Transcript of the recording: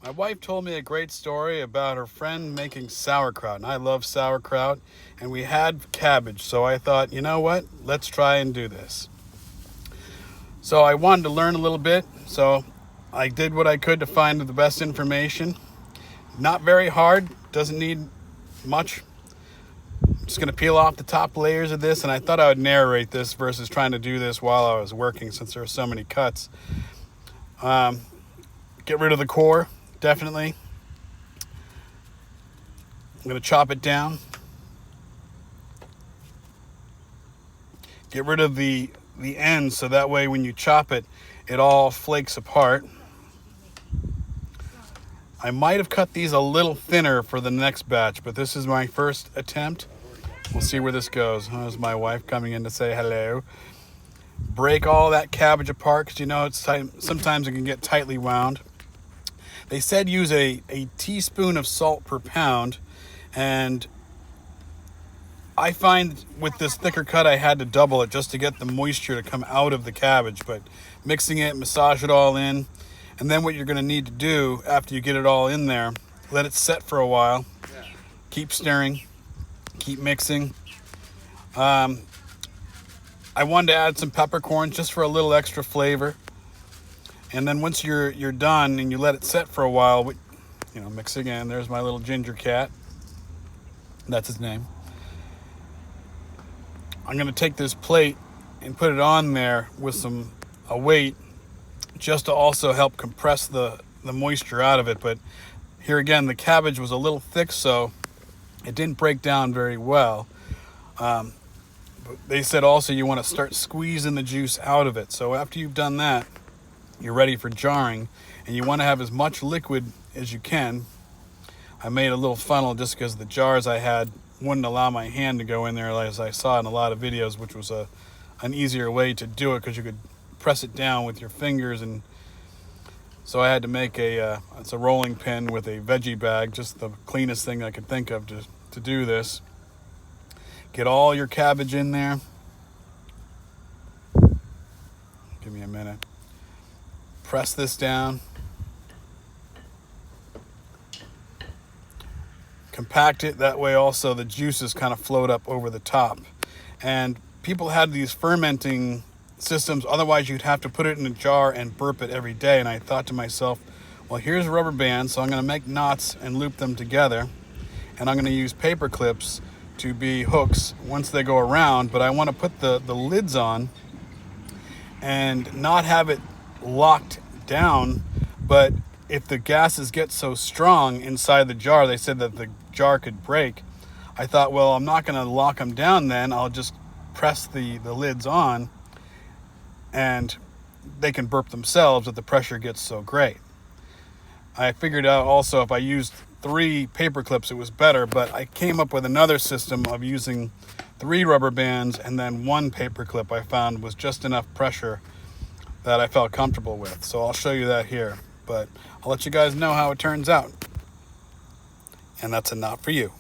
My wife told me a great story about her friend making sauerkraut, and I love sauerkraut, and we had cabbage, so I thought, you know what, let's try and do this. So I wanted to learn a little bit, so I did what I could to find the best information. Not very hard, doesn't need much. I'm just going to peel off the top layers of this, and I thought I would narrate this versus trying to do this while I was working since there are so many cuts. Get rid of the core, definitely. I'm going to chop it down. Get rid of the ends so that way when you chop it, it all flakes apart. I might have cut these a little thinner for the next batch, but this is my first attempt. We'll see where this goes. There's my wife coming in to say hello. Break all that cabbage apart because you know it's tight. Sometimes it can get tightly wound. They said use a teaspoon of salt per pound, and I find with this thicker cut I had to double it just to get the moisture to come out of the cabbage. But mixing it, massage it all in, and then what you're going to need to do after you get it all in there, let it set for a while. Keep stirring, keep mixing. I wanted to add some peppercorns just for a little extra flavor. And then once you're done and you let it set for a while, mix again. There's my little ginger cat. That's his name. I'm going to take this plate and put it on there with a weight just to also help compress the moisture out of it. But here again, the cabbage was a little thick, so it didn't break down very well. But they said also you want to start squeezing the juice out of it. So after you've done that, you're ready for jarring, and you want to have as much liquid as you can. I made a little funnel just because the jars I had wouldn't allow my hand to go in there as I saw in a lot of videos, which was an easier way to do it because you could press it down with your fingers. And so I had to make it's a rolling pin with a veggie bag, just the cleanest thing I could think of to do this. Get all your cabbage in there. Give me a minute. Press this down. Compact it, that way also the juices kind of float up over the top. And people had these fermenting systems, otherwise you'd have to put it in a jar and burp it every day. And I thought to myself, well, here's a rubber band, so I'm going to make knots and loop them together. And I'm going to use paper clips to be hooks once they go around, but I want to put the lids on and not have it locked down. But if the gases get so strong inside the jar, they said that the jar could break. I thought, well, I'm not going to lock them down then. I'll just press the lids on and they can burp themselves if the pressure gets so great. I figured out also if I used 3 paper clips it was better, but I came up with another system of using 3 rubber bands and then 1 paper clip I found was just enough pressure that I felt comfortable with. So I'll show you that here, but I'll let you guys know how it turns out. And that's a knot for you.